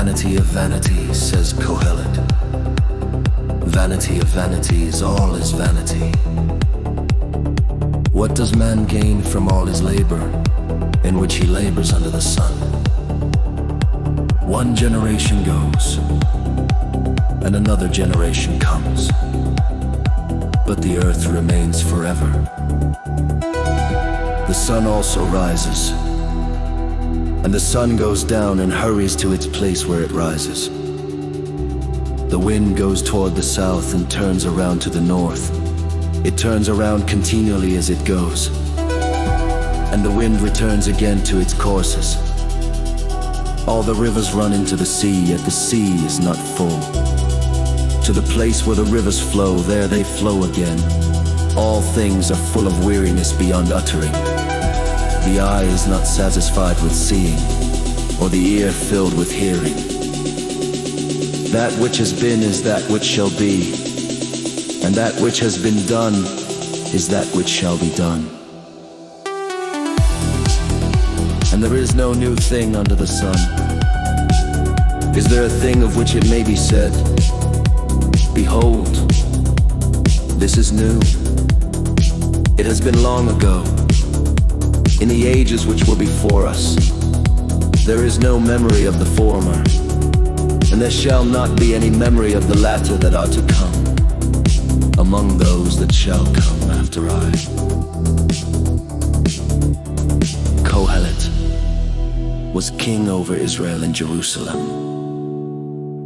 Vanity of vanities, says Kohelet. Vanity of vanities, all is vanity. What does man gain from all his labor, in which he labors under the sun? One generation goes, and another generation comes, but the earth remains forever. The sun also rises, and the sun goes down and hurries to its place where it rises. The wind goes toward the south and turns around to the north. It turns around continually as it goes, and the wind returns again to its courses. All the rivers run into the sea, yet the sea is not full. To the place where the rivers flow, there they flow again. All things are full of weariness beyond uttering. The eye is not satisfied with seeing, or the ear filled with hearing. That which has been is that which shall be, and that which has been done is that which shall be done. And there is no new thing under the sun. Is there a thing of which it may be said, behold, this is new? It has been long ago, in the ages which were before us. There is no memory of the former, and there shall not be any memory of the latter that are to come, among those that shall come after I. Kohelet was king over Israel and Jerusalem.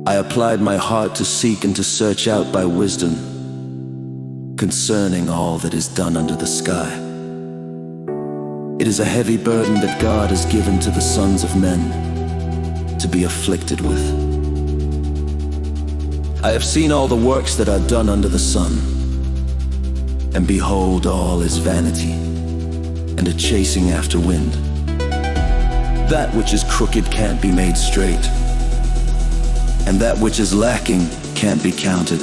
I applied my heart to seek and to search out by wisdom concerning all that is done under the sky. It is a heavy burden that God has given to the sons of men to be afflicted with. I have seen all the works that are done under the sun, and behold, all is vanity, and a chasing after wind. That which is crooked can't be made straight, and that which is lacking can't be counted.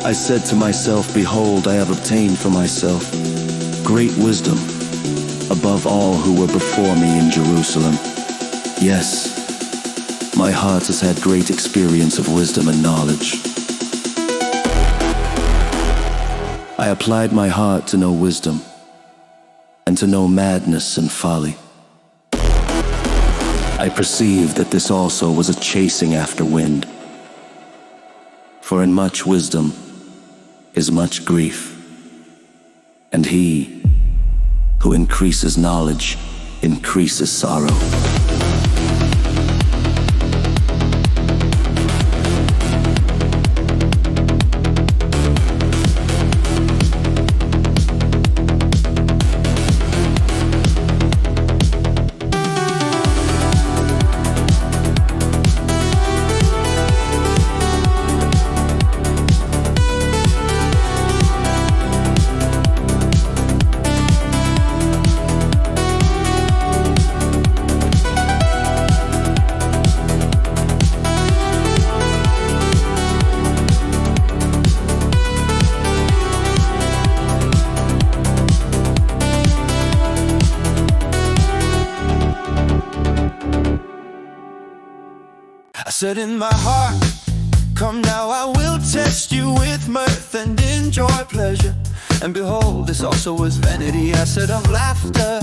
I said to myself, behold, I have obtained for myself great wisdom above all who were before me in Jerusalem. Yes, my heart has had great experience of wisdom and knowledge. I applied my heart to know wisdom and to know madness and folly. I perceived that this also was a chasing after wind. For in much wisdom is much grief, and he who increases knowledge increases sorrow. I said in my heart, come now, I will test you with mirth and enjoy pleasure. And behold, this also was vanity. I said of laughter,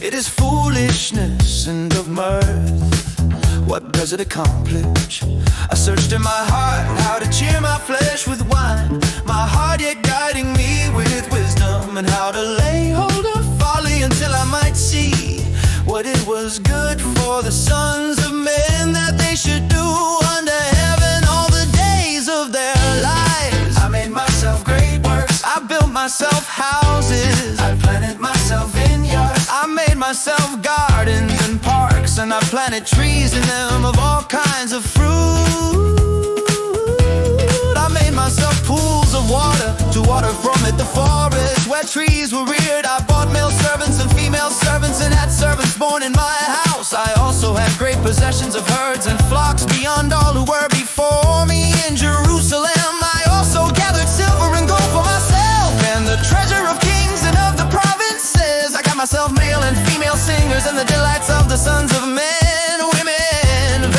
it is foolishness, and of mirth, what does it accomplish? I searched in my heart how to cheer my flesh with wine, my heart yet guiding me with wisdom, and how to lay hold of folly until I might see what it was good for the sons of men that they should do under heaven all the days of their lives. I made myself great works, I built myself houses, I planted myself vineyards, I made myself gardens and parks, and I planted trees in them of all kinds of fruit. I made myself pools of water to water from it the forest where trees were reared. I bought male servants and female servants and had servants born in my house. I also had great possessions of herds and flocks beyond all who were before me in Jerusalem. I also gathered silver and gold for myself and the treasure of kings and of the provinces. I got myself male and female singers and the delights of the sons of men, women,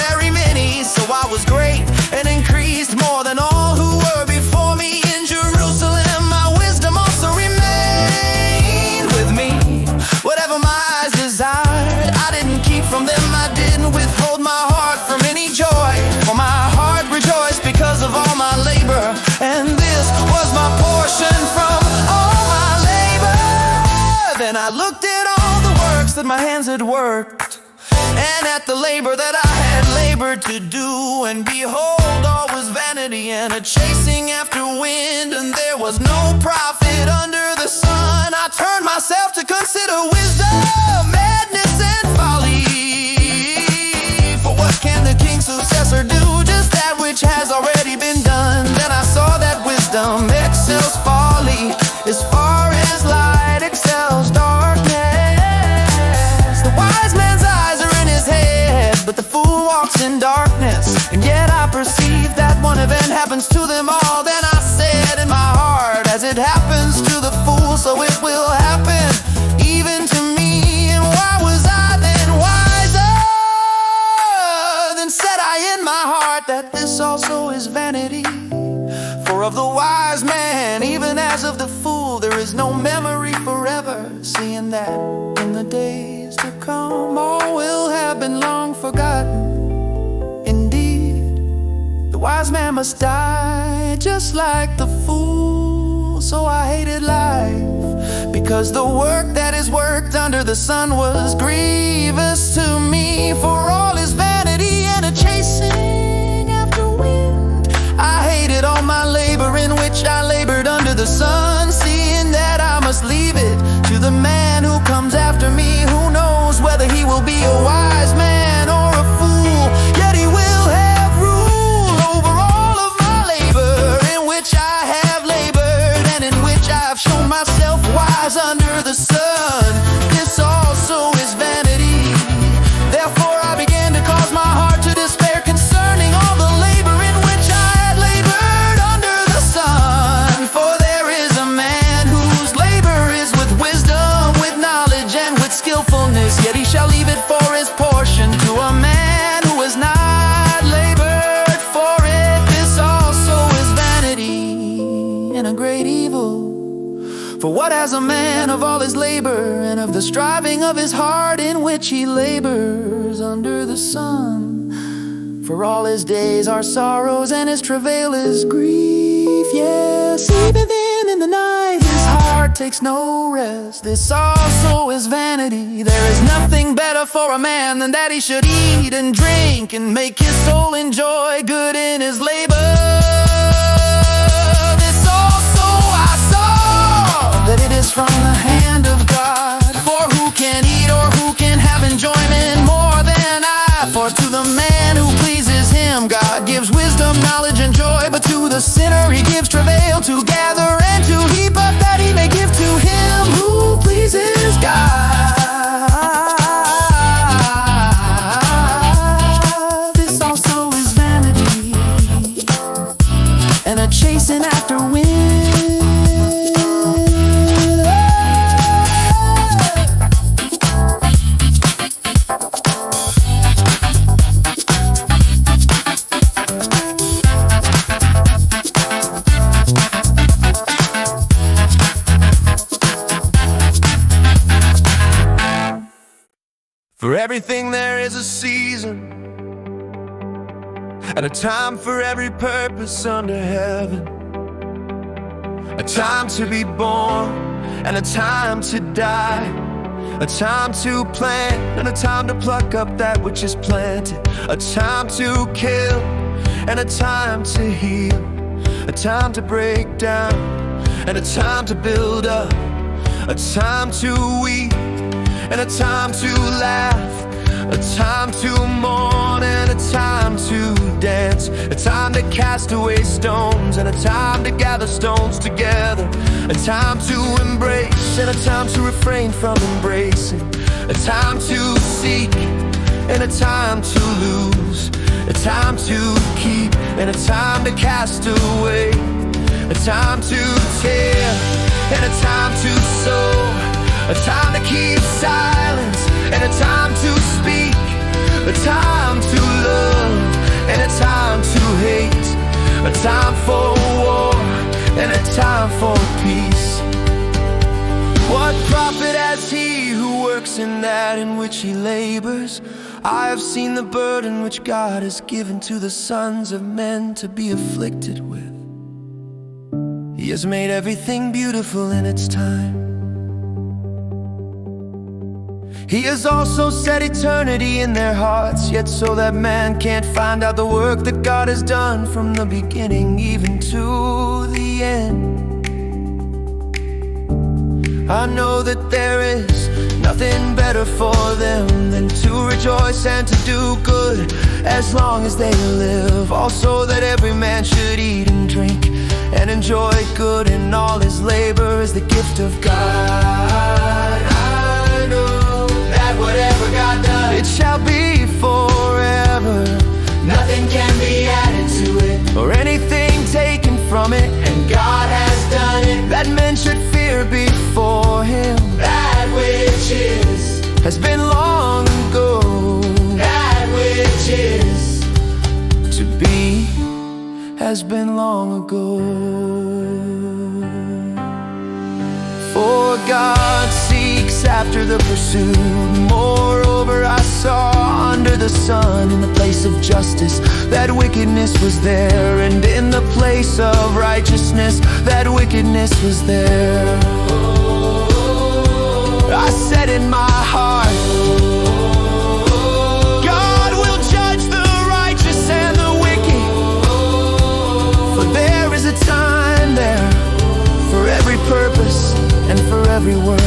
looked at all the works that my hands had worked, and at the labor that I had labored to do, and behold, all was vanity and a chasing after wind, and there was no profit under the sun. I turned myself to consider wisdom, madness, and folly. For what can the king's successor do? Just that which has already been done. Then I saw that wisdom excels folly, as far as light excels darkness. The wise man's eyes are in his head, but the fool walks in darkness. And yet I perceive that one event happens to them all. Then I said in my heart, as it happens to the fool, so it will happen even to me. And why was I then wiser? Then said I in my heart that this also is vanity. For of the wise man, even as of the fool, there is no memory forever, seeing that in the days to come all will have been long forgotten. Indeed, the wise man must die just like the fool. So I hated life, because the work that is worked under the sun was grievous to me. For all is vanity and a chasing after wind. I hated all my labor in which I labored under the sun, seeing that I must leave it to the man who comes after me. Who knows whether he will be a wise man or a fool, yet he will have rule over all of my labor in which I have labored, and in which I have shown myself wise under the sun. This also is vanity. Therefore I began to cause my heart to despair concerning all the labor in which I had labored under the sun. For there is a man whose labor is with wisdom, with knowledge, and with skillfulness, yet he shall leave it for his portion to a man who has not labored for it. This also is vanity and a great evil. For what has a man of all his labor, and of the striving of his heart in which he labors under the sun? For all his days are sorrows, and his travail is grief. Yes, even then in the night his heart takes no rest. This also is vanity. There is nothing better for a man than that he should eat and drink, and make his soul enjoy good in his labor. This also I saw, that it is from the hand of God. For who can eat or who can have enjoyment more than I? For to the man who pleases him, God gives wisdom, knowledge, and joy. But to the sinner he gives travail, to gather and to heap up, that he may give to him who pleases God. This also is vanity and a chasing after wind. For everything there is a season, and a time for every purpose under heaven. A time to be born, and a time to die. A time to plant, and a time to pluck up that which is planted. A time to kill, and a time to heal. A time to break down, and a time to build up. A time to weep, and a time to laugh. A time to mourn, and a time to dance. A time to cast away stones, and a time to gather stones together. A time to embrace, and a time to refrain from embracing. A time to seek, and a time to lose. A time to keep, and a time to cast away. A time to tear, and a time to sow. A time to keep silence, and a time to speak. A time to love, and a time to hate. A time for war, and a time for peace. What profit has he who works in that in which he labors? I have seen the burden which God has given to the sons of men to be afflicted with. He has made everything beautiful in its time. He has also set eternity in their hearts, yet so that man can't find out the work that God has done from the beginning even to the end. I know that there is nothing better for them than to rejoice and to do good as long as they live. Also that every man should eat and drink and enjoy good in all his labor is the gift of God. I know that whatever God does, it shall be forever. Nothing can be added to it or anything taken from it, and God has done it. That men should fear before him. That which is has been long ago. That which is to be has been long ago. For God seeks after the pursued. Moreover, I saw under the sun in the place of justice that wickedness was there, and in the place of righteousness that wickedness was there. I said in my heart, God will judge the righteous and the wicked, for there is a time there for every purpose and for every work.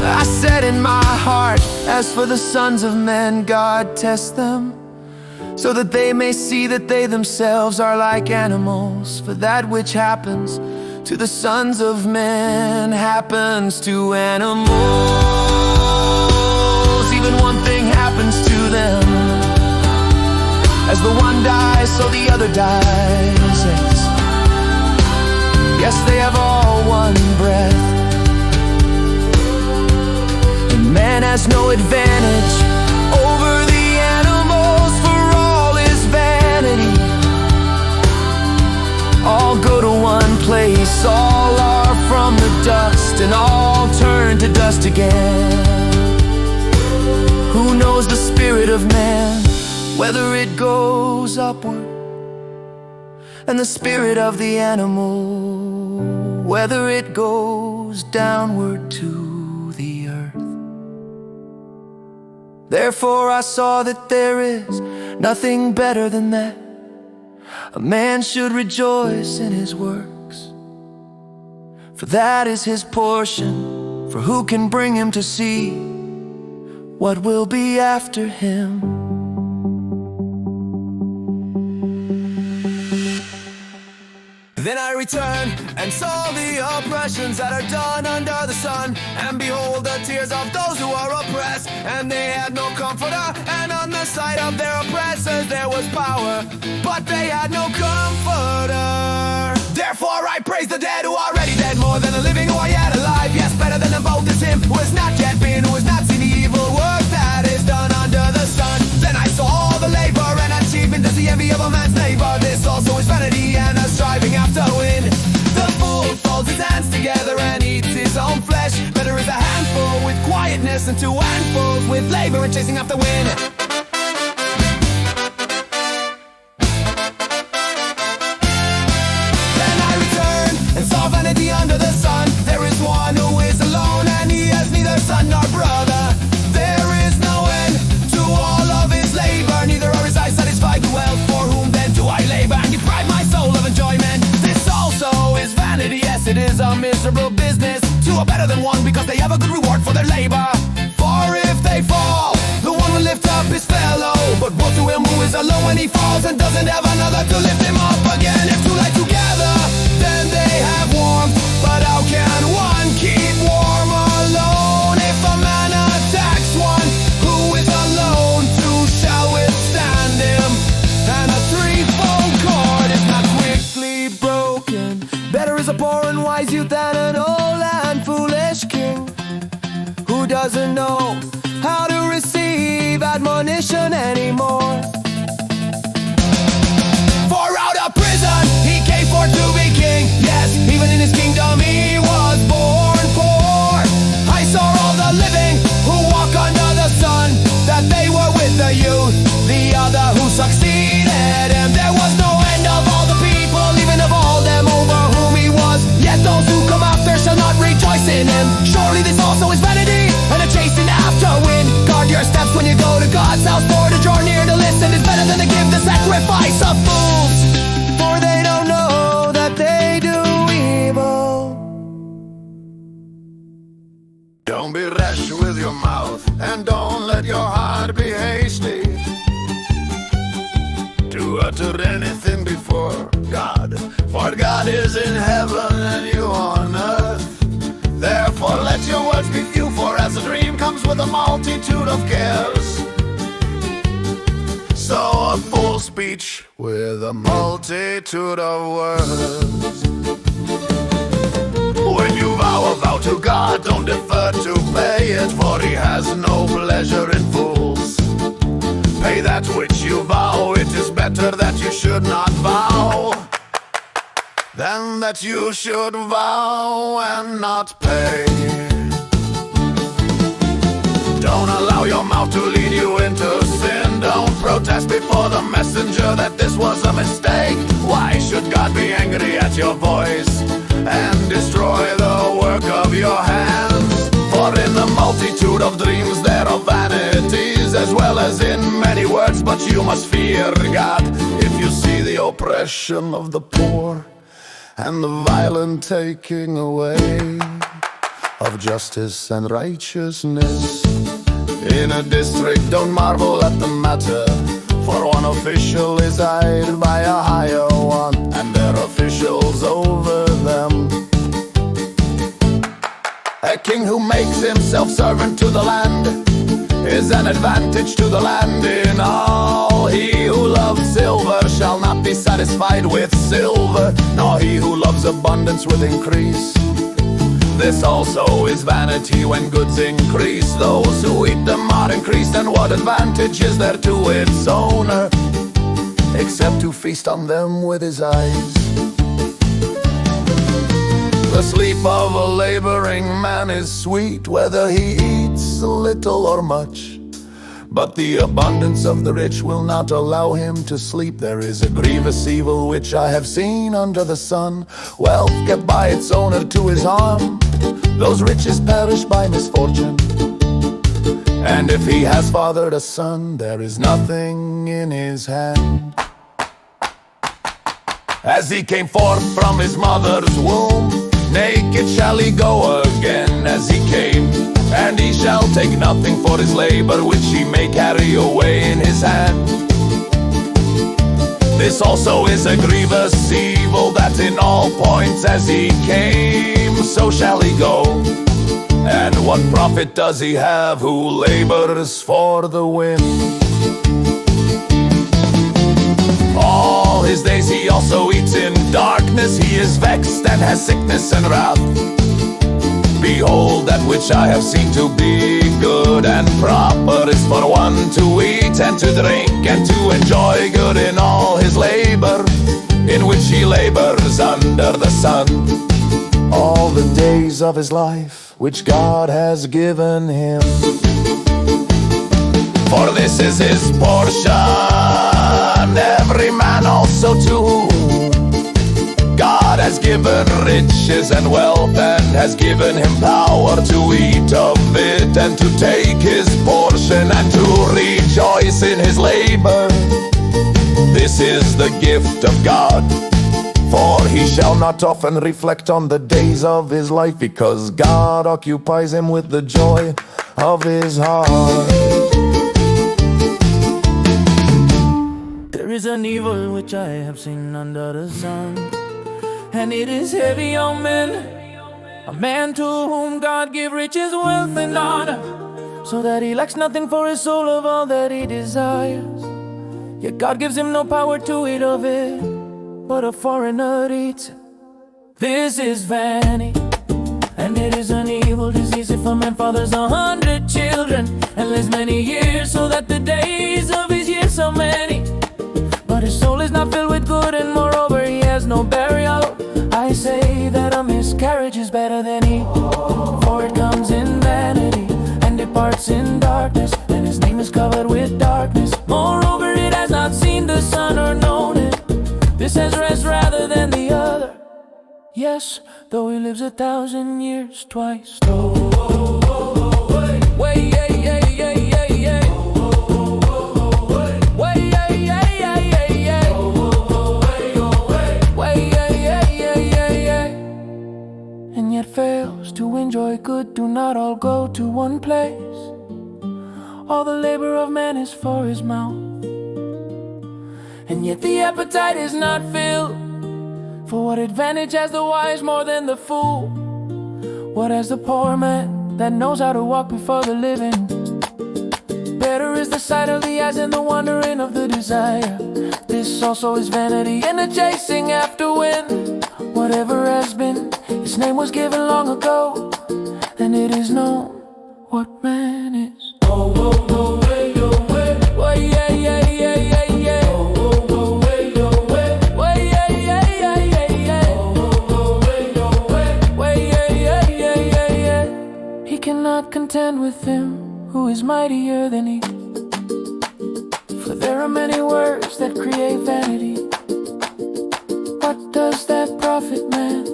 I said in my heart, as for the sons of men, God tests them, so that they may see that they themselves are like animals. For that which happens to the sons of men happens to animals. Even one thing happens to them. As the one dies, so the other dies. Yes, they have all one breath. And man has no advantage over the animals, for all is vanity. All go to one place, all are from the dust, and all turn to dust again. Who knows the spirit of man, whether it goes upward, and the spirit of the animal, whether it goes downward to the earth? Therefore I saw that there is nothing better than that a man should rejoice in his works, for that is his portion. For who can bring him to see what will be after him? Then I returned and saw the oppressions that are done under the sun, and behold the tears of those who are oppressed, and they had no comforter, and on the side of their oppressors there was power, but they had no comforter. Therefore I praise the dead who are already dead, more than the living who are yet alive. Yes, better than them both is him who has not yet been, who has not seen the evil work that is done under the sun. Then I saw all the labor and achievement as the envy of a man's neighbor. This also is vanity and a striving after win. The fool folds his hands together and eats his own flesh. Better is a handful with quietness than two handfuls with labor and chasing after wind. Then I returned and saw vanity under the sun. There is one who is alone, and he has neither son nor brother. There is no end to all of his labor, neither are his eyes satisfied with wealth. For whom then do I labor and deprive my soul of enjoyment? This also is vanity, yes, it is a miserable business. Two are better than one because they have a good reward for their labor. For if they fall, the one will lift up his fellow, but woe to him who is alone when he falls and doesn't have another to lift him up again. If two lie together, then they have warmth, but how can one keep warm alone? If a man attacks one who is alone, two shall withstand him, and a threefold cord is not quickly broken. Better is a poor and wise youth than an old and foolish king, who doesn't not be hasty to utter anything before God, for God is in heaven and you on earth. Therefore let your words be few, for as a dream comes with a multitude of cares, so a full speech with a multitude of words. When you vow a vow to God, don't defer to pay it, for he has no pleasure in fools. Pay that which you vow, it is better that you should not vow than that you should vow and not pay. Don't allow your mouth to lead you into sin. Don't protest before the messenger that this was a mistake. Why should God be angry at your voice and destroy the work of your hands? For in the multitude of dreams there are vanities, as well as in many words, but you must fear God. If you see the oppression of the poor and the violent taking away of justice and righteousness in a district, don't marvel at the matter, for one official is eyed by a higher one, and there are officials over them. A king who makes himself servant to the land is an advantage to the land in all. He who loves silver shall not be satisfied with silver, nor he who loves abundance with increase. This also is vanity when goods increase. Those who eat them are increased, and what advantage is there to its owner, except to feast on them with his eyes? The sleep of a laboring man is sweet, whether he eats little or much, but the abundance of the rich will not allow him to sleep. There is a grievous evil which I have seen under the sun, wealth kept by its owner to his harm. Those riches perish by misfortune, and if he has fathered a son, there is nothing in his hand. As he came forth from his mother's womb, naked shall he go again as he came, and he shall take nothing for his labor, which he may carry away in his hand. This also is a grievous evil, that in all points as he came, so shall he go. And what profit does he have who labors for the wind? All his days he also eats in darkness. He is vexed and has sickness and wrath. Behold, that which I have seen to be good and proper is for one to eat and to drink and to enjoy good in all his labor, in which he labors under the sun, all the days of his life which God has given him. For this is his portion, every man also to whom God has given riches and wealth, and has given him power to eat of it, and to take his portion, and to rejoice in his labor. This is the gift of God, for he shall not often reflect on the days of his life, because God occupies him with the joy of his heart. There is an evil which I have seen under the sun, and it is heavy on men, a man to whom God give riches, wealth, and honor, so that he lacks nothing for his soul of all that he desires. Yet God gives him no power to eat of it, but a foreigner eats it. This is vanity, and it is an evil disease. If a man fathers 100 children and lives many years, so that the days of his years are many, but his soul is not filled with good, and moreover he has no burial, I say that a miscarriage is better than he. For it comes in vanity and departs in darkness, and his name is covered with darkness. Moreover it has not seen the sun or known it. This has rest rather than the other. Yes, though he lives 1,000 years twice. Way, yeah, yeah, yeah, yeah, yeah. Way, yeah, yeah, yeah, yeah, yeah. Way, yeah, yeah, yeah, yeah, yeah. And yet fails to enjoy good. Do not all go to one place. All the labor of man is for his mouth, and yet the appetite is not filled. For what advantage has the wise more than the fool? What has the poor man that knows how to walk before the living? Better is the sight of the eyes and the wandering of the desire. This also is vanity and the chasing after wind. Whatever has been, its name was given long ago, and it is known what man is. Oh, oh, oh, way, oh, way. Oh, yeah, yeah, yeah, yeah, yeah. Oh, oh, oh, way, oh, way. Oh, yeah, yeah, yeah, yeah, yeah. Oh, oh, way, oh, way. Oh, yeah, yeah, yeah, yeah, yeah. He cannot contend with him who is mightier than he. For there are many words that create vanity. What does that profit man?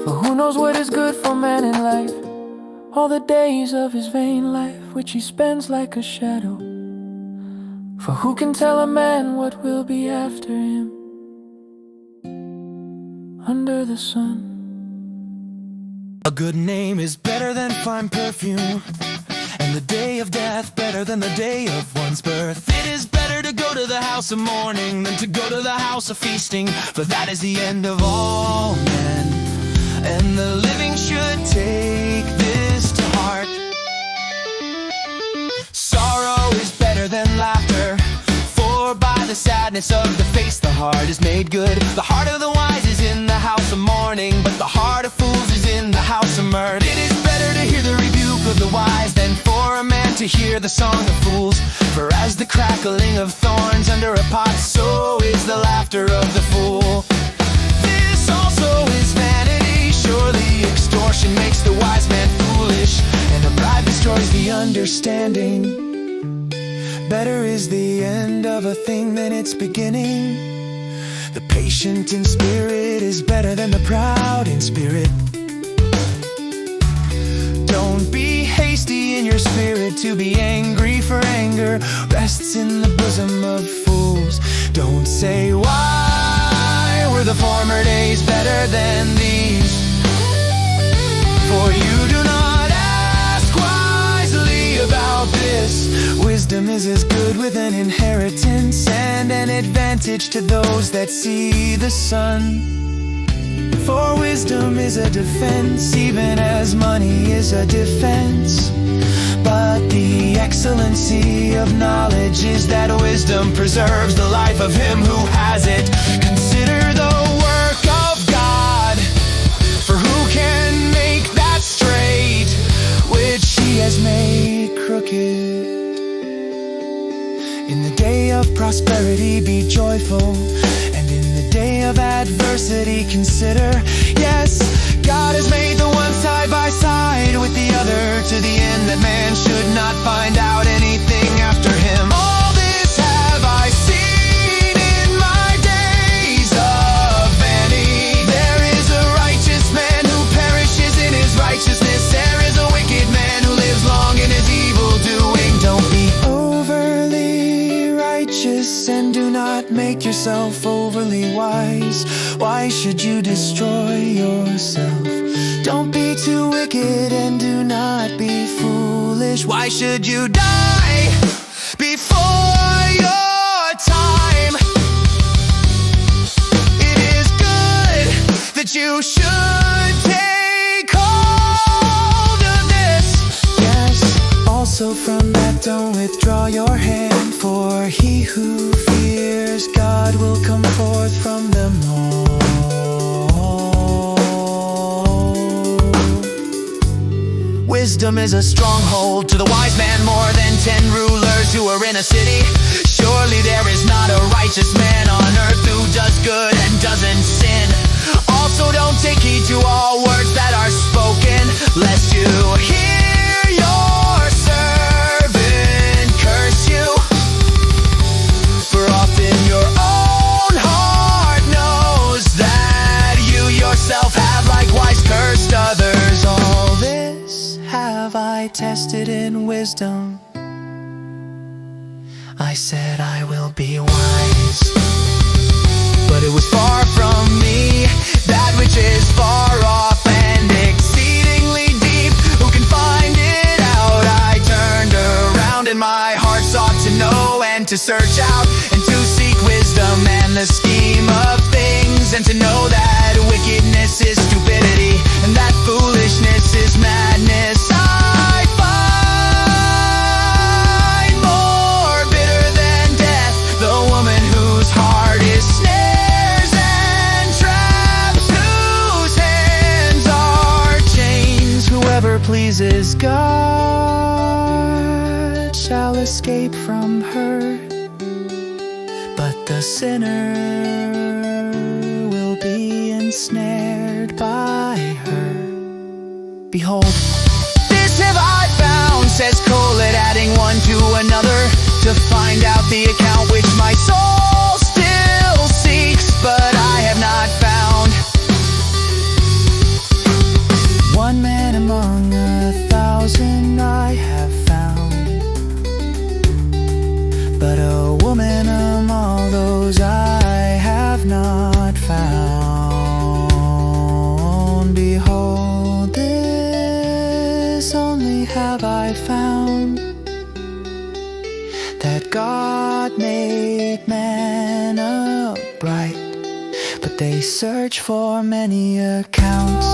For who knows what is good for man in life? All the days of his vain life, which he spends like a shadow. For who can tell a man what will be after him under the sun? A good name is better than fine perfume, and the day of death better than the day of one's birth. It is better to go to the house of mourning than to go to the house of feasting, for that is the end of all men, and the living should take this to heart. Sorrow is better than laughter, for by the sadness of the face the heart is made good. The heart of the wise is in the house of mourning, but the heart of fools is in the house of mirth. It is better to hear the rebuke of the wise than for a man to hear the song of fools. For as the crackling of thorns under a pot, so is the laughter of the fool. This also is vanity. Surely extortion makes the wise man foolish, and a bribe destroys the understanding. Better is the end of a thing than its beginning. The patient in spirit is better than the proud in spirit. Don't be hasty in your spirit. To be angry for anger rests in the bosom of fools. Don't say, why were the former days better than these? For you do not ask wisely about this. Wisdom is as good with an inheritance and an advantage to those that see the sun. For wisdom is a defense, even as money is a defense. But the excellency of knowledge is that wisdom preserves the life of him who has it. Consider the work of God, for who can make that straight which he has made crooked? In the day of prosperity be joyful, and in the day of adversity consider. Yes, God has made the one side by side with the other, to the end that man should not find out anything after him. All this have I seen in my days of vanity. There is a righteous man who perishes in his righteousness. There is a wicked man who lives long in his evil doing. Don't be overly righteous and do not make yourself overly wise. Why should you destroy yourself? Don't be too wicked and do not be foolish. Why should you die before your time? It is good that you should take hold of this. Yes, also from that don't withdraw your hand, for he who fears God will come forth from them all. Wisdom is a stronghold to the wise man, more than 10 rulers who are in a city. Surely there is not a righteous man on earth who does good and doesn't sin. Also don't take heed to all words that are spoken, lest you hear your servant curse you. For often your own heart knows that you yourself have likewise cursed others. All this have I tested in wisdom. I said I will be wise, but it was far from me that which is far off and exceedingly deep. Who can find it out? I turned and my heart sought to know and to search out and to seek wisdom and the scheme of things, and to know that wickedness is stupidity and that foolishness is madness. I find more bitter than death the woman whose heart is snares and traps, whose hands are chains. Whoever pleases God shall escape from her, but the sinner will be ensnared by her. Behold, this have I found, says Kohelet, adding one to another, to find out the account which my soul still seeks, but I have not found. One man among 1,000 I have found, but a woman among all those I have not found. Behold, this only have I found, that God made man upright, but they search for many accounts.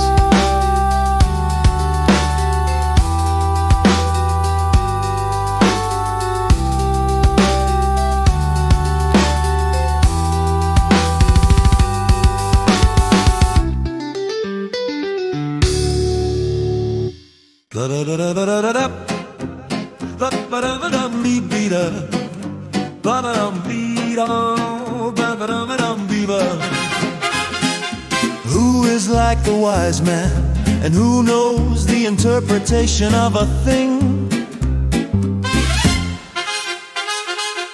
Who is like the wise man, and who knows the interpretation of a thing?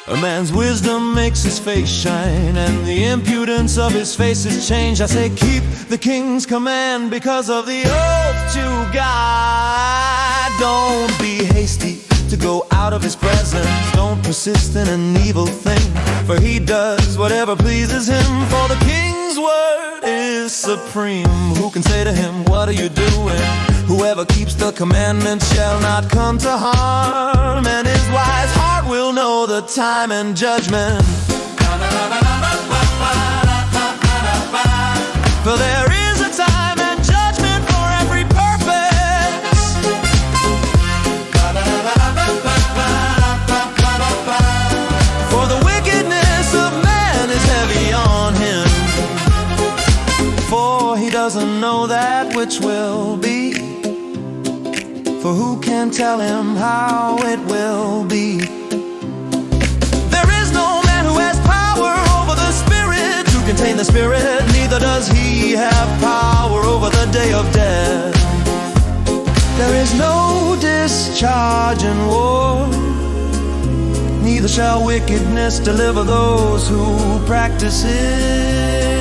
A man's wisdom makes his face shine, and the impudence of his face is changed. I say keep the king's command because of the oath to God. Don't be hasty to go out of his presence. Don't persist in an evil thing, for he does whatever pleases him. For the king's word is supreme. Who can say to him, what are you doing? Whoever keeps the commandments shall not come to harm, and his wise heart will know the time and judgment. For there is a time and judgment for every purpose. For the wickedness of man is heavy on him, for he doesn't know that which will be. For who can tell him how it will be? There is no man who has power over the Spirit to contain the Spirit, neither does he have power over the day of death. There is no discharge in war, neither shall wickedness deliver those who practice it.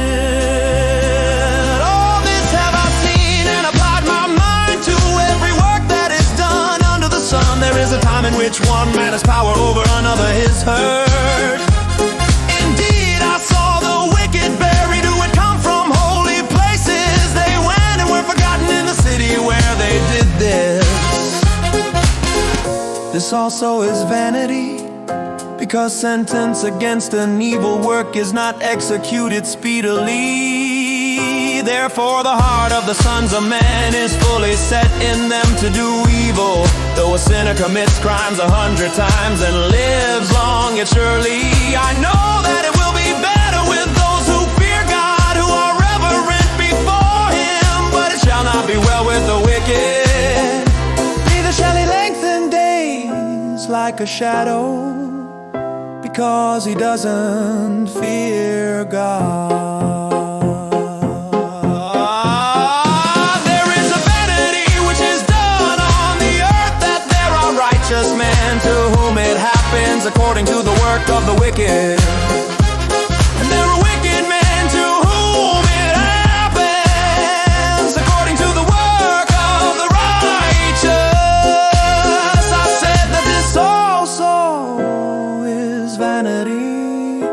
All this have I seen and applied my mind to every work that is done under the sun. There is a time in which one man has power over another, his herd. Indeed, I saw the wicked buried who had come from holy places. They went and were forgotten in the city where they did this. This also is vanity, because sentence against an evil work is not executed speedily. Therefore the heart of the sons of men is fully set in them to do evil. Though a sinner commits crimes 100 times and lives long yet surely, I know that it will be better with those who fear God, who are reverent before him. But it shall not be well with the wicked, neither shall he lengthen days like a shadow, because he doesn't fear God. There is a vanity which is done on the earth, that there are righteous men to whom it happens according to the work of the wicked. And there are wicked men to whom it happens according to the work of the righteous. I said that this also is vanity.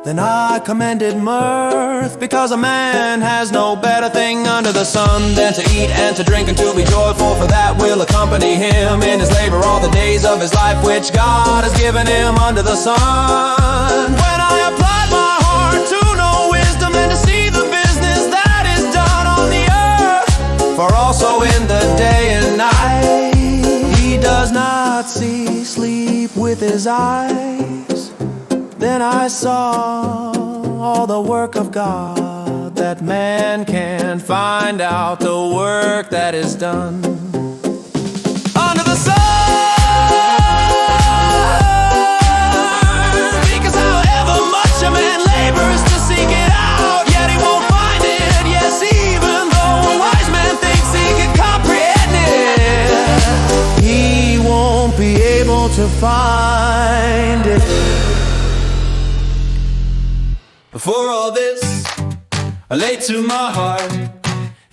Then I commended mirth, because a man has no better thing under the sun than to eat and to drink and to be joyful, for that will accompany him in his labor all the days of his life which God has given him under the sun. When I applied my heart to know wisdom and to see the business that is done on the earth, for also in the day and night he does not see sleep with his eyes, then I saw all the work of God, that man can find out the work that is done under the sun. Because however much a man labors to seek it out, yet he won't find it. Yes, even though a wise man thinks he can comprehend it, he won't be able to find it. For all this, I lay to my heart,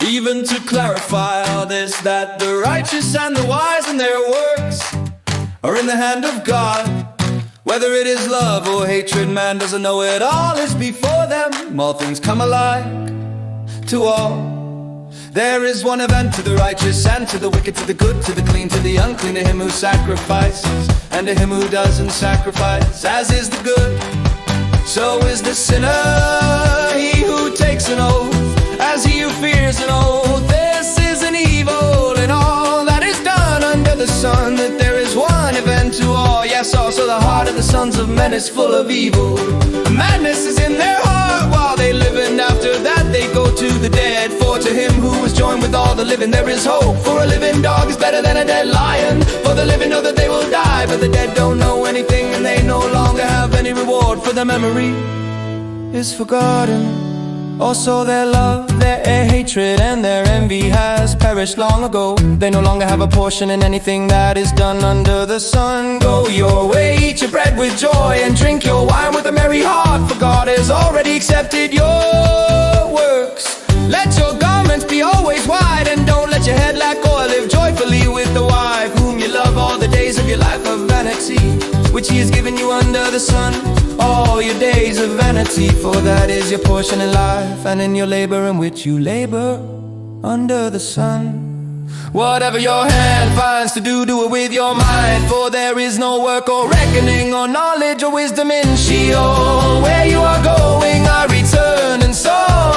even to clarify all this, that the righteous and the wise and their works are in the hand of God. Whether it is love or hatred, man doesn't know it. All is before them, all things come alike to all. There is one event to the righteous and to the wicked, to the good, to the clean, to the unclean, to him who sacrifices and to him who doesn't sacrifice. As is the good, so is the sinner, he who takes an oath, as he who fears an oath. This is an evil in all that is done under the sun, that there is one event to all. Yes, also the heart of the sons of men is full of evil. Madness is in their heart while they live, and after that they go to the dead. For to him who is joined with all the living there is hope. For a living dog is better than a dead lion. For the living know that they will die, but the dead don't know anything, and they no longer have any reward, for their memory is forgotten. Also their love, their hatred, and their envy has perished long ago. They no longer have a portion in anything that is done under the sun. Go your way, eat your bread with joy, and drink your wine with a merry heart, for God has already accepted your works. Let your garments be always white, and don't let your head lack oil. Live joyfully with the wife whom you love all the days of your life of vanity, which he has given you under the sun. All your days of vanity, for that is your portion in life, and in your labor in which you labor under the sun. Whatever your hand finds to do, do it with your mind, for there is no work or reckoning or knowledge or wisdom in Sheol. Where you are going I return, and so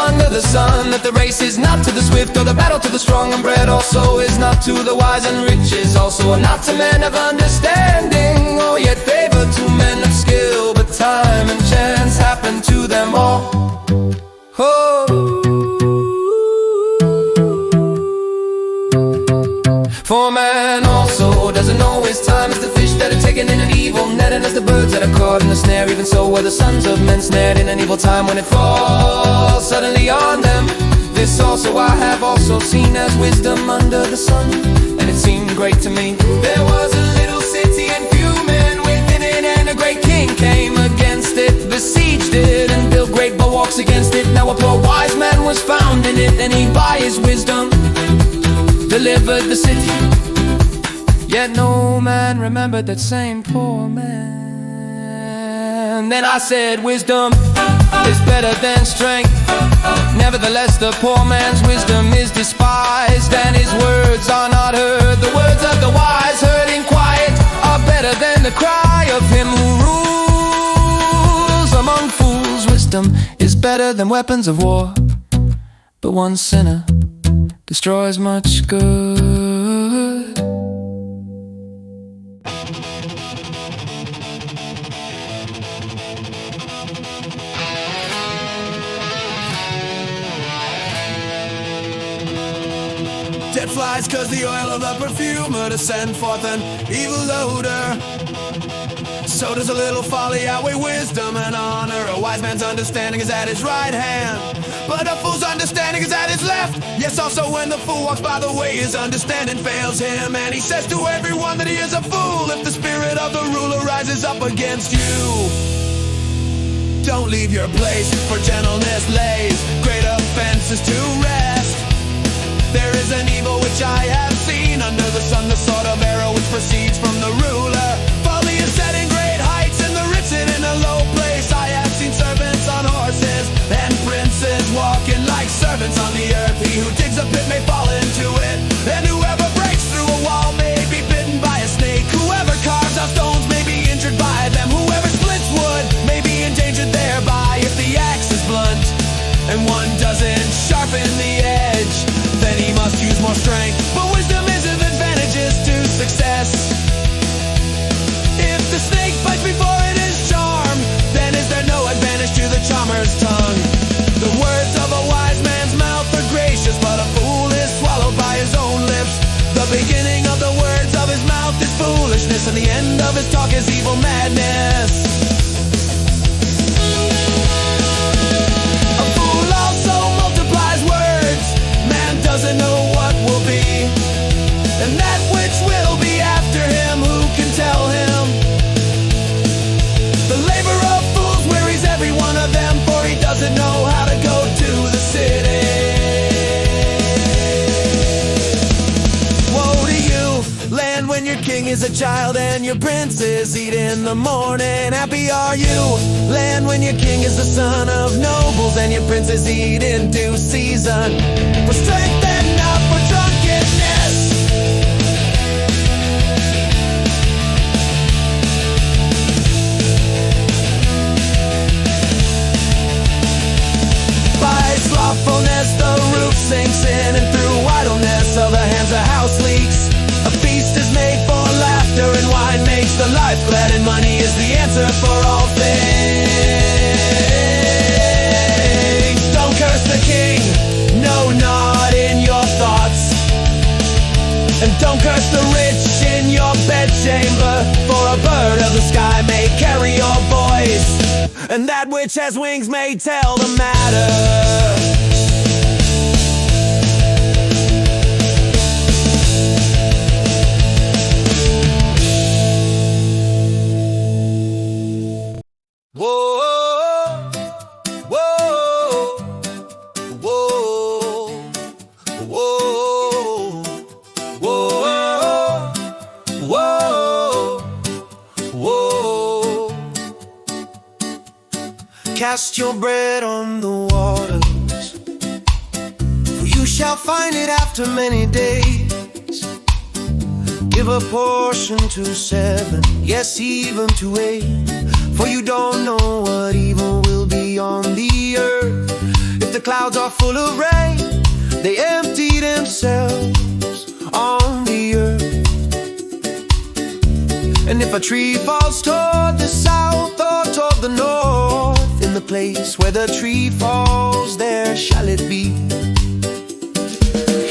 under the sun, that the race is not to the swift or the battle to the strong, and bread also is not to the wise, and riches also are not to men of understanding, or yet favor to men of skill. But time and chance happen to them all. For man also doesn't know his time as the fish that are taken in an evil net, and as the birds that are caught in a snare. Even so were the sons of men snared in an evil time, when it falls suddenly on them. This also I have also seen as wisdom under the sun, and it seemed great to me. There was a little city and few men within it, and a great king came against it, besieged it, and built great bulwarks against it. Now a poor wise man was found in it, and he by his wisdom delivered the city. Yet no man remembered that same poor man. Then I said, wisdom is better than strength. Nevertheless the poor man's wisdom is despised, and his words are not heard. The words of the wise heard in quiet are better than the cry of him who rules among fools. Wisdom is better than weapons of war, but one sinner destroys much good. Dead flies cause the oil of the perfumer to send forth an evil odor. So does a little folly outweigh wisdom and honor. A wise man's understanding is at his right hand, but a fool's understanding is at his left. Yes, also when the fool walks by the way, his understanding fails him, and he says to everyone that he is a fool if the spirit of the ruler rises up against you. Don't leave your place, for gentleness lays great offenses to rest. There is an evil which I have seen under the sun, the sort of arrow which proceeds from the ruler. Folly is set in great heights, and the rich sit in a low place. I have seen servants gladness, and the end of his talk is evil madness. A fool also multiplies words. Man doesn't know what will be, and that which will be after him, who can tell him? The labor of fools wearies every one of them, for he doesn't know how to go to the city. Woe to you, land, when your king is a child and your princes eat in the morning. Happy are you, land, when your king is the son of nobles and your princes eat in due season. For strength and not for drunkenness. By slothfulness the roof sinks in, and through idleness of the hands the house leaks. A feast is made for laughter, and wine makes the life glad, and money is the answer for all things. Don't curse the king, no, not in your thoughts. And don't curse the rich in your bedchamber, for a bird of the sky may carry your voice, and that which has wings may tell the matter. Cast your bread on the waters, for you shall find it after many days. Give a portion to 7, yes, even to 8, for you don't know what evil will be on the earth. If the clouds are full of rain, they empty themselves on the earth. And if a tree falls toward the south or toward the north, in the place where the tree falls, there shall it be.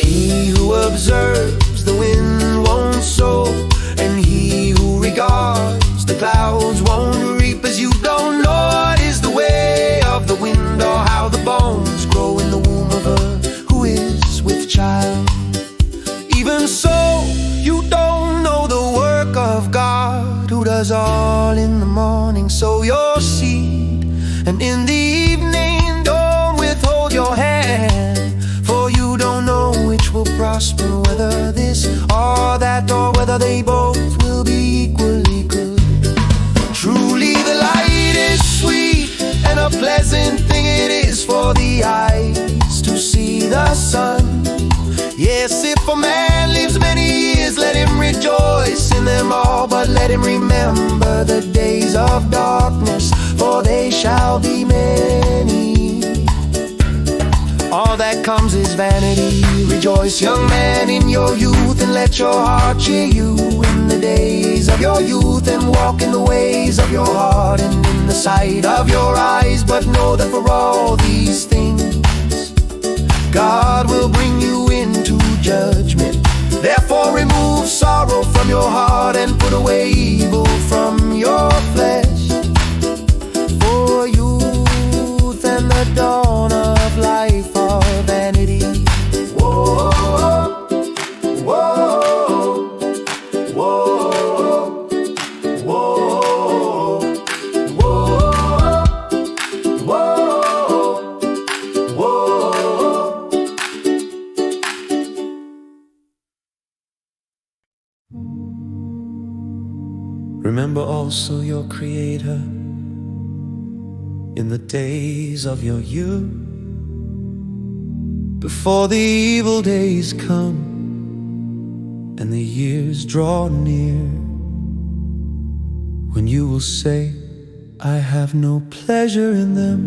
He who observes the wind won't sow, and he who regards the clouds won't reap. As you don't know what is the way of the wind, or how the bones grow in the womb of her who is with child. Even so, you don't know the work of God, who does all in the morning. Sow your seed, and in the evening don't withhold your hand, for you don't know which will prosper, whether this or that, or whether they both will be equally good. Truly the light is sweet, and a pleasant thing it is for the eyes to see the sun. Yes, if a man lives many years, let him rejoice in them all, but let him remember the days of darkness, for they shall be many. All that comes is vanity. Rejoice, young man, in your youth, and let your heart cheer you in the days of your youth, and walk in the ways of your heart and in the sight of your eyes. But know that for all these things God will bring you into judgment. Therefore remove sorrow from your heart, and put away evil from your flesh. For youth and the dawn of life are vanity. Whoa, whoa, whoa, whoa, whoa, whoa. Remember also your Creator in the days of your youth, before the evil days come and the years draw near, when you will say, I have no pleasure in them.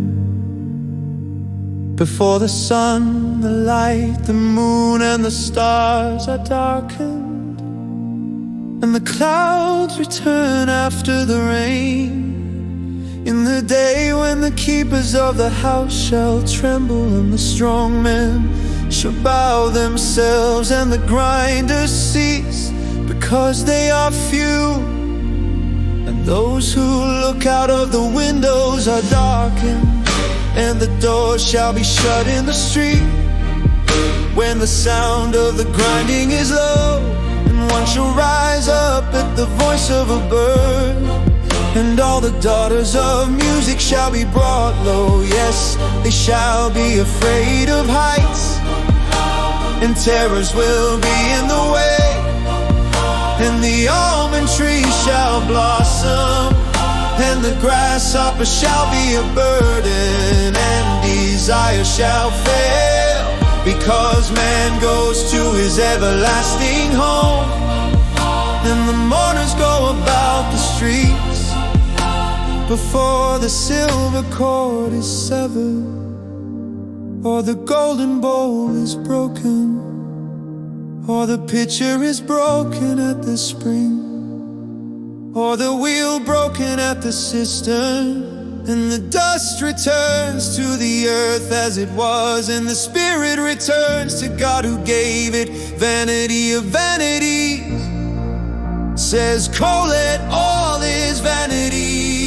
Before the sun, the light, the moon, and the stars are darkened, and the clouds return after the rain. In the day when the keepers of the house shall tremble, and the strong men shall bow themselves, and the grinders cease, because because they are few, and those who look out of the windows are darkened, and the doors shall be shut in the street, when the sound of the grinding is low, and one shall rise up at the voice of a bird, and all the daughters of music shall be brought low. Yes, they shall be afraid of heights, and terrors will be in the way, and the almond tree shall blossom, and the grasshopper shall be a burden, and desire shall fail, because man goes to his everlasting home, and the mourners go about the streets before the silver cord is severed, or the golden bowl is broken, or the pitcher is broken at the spring, or the wheel broken at the cistern, and the dust returns to the earth as it was, and the spirit returns to God who gave it. Vanity of vanities, says Kohelet, all is vanity.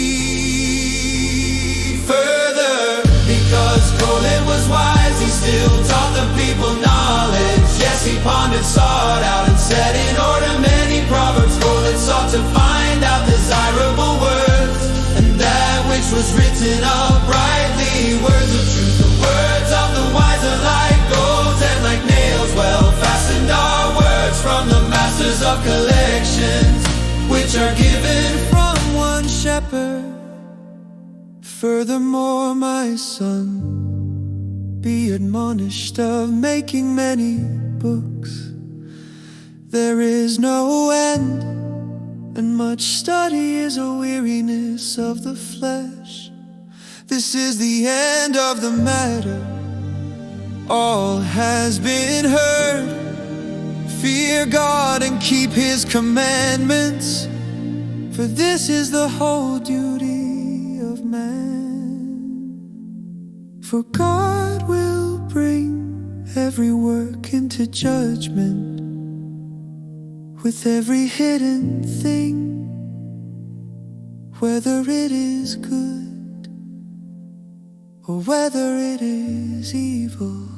Further, because Kohelet was wise, he still taught the people knowledge. Yes, he pondered, sought out, and set in order many proverbs. Kohelet sought to find out desirable words, and that which was written uprightly, words of truth. The words of the wise are like gold and like nails, well fastened are words from the masters of collections, which are given from one shepherd. Furthermore, my son, be admonished of making many books. There is no end, and much study is a weariness of the flesh. This is the end of the matter. All has been heard. Fear God and keep his commandments, for this is the whole duty of man. For God will bring every work into judgment, with every hidden thing, whether it is good or whether it is evil.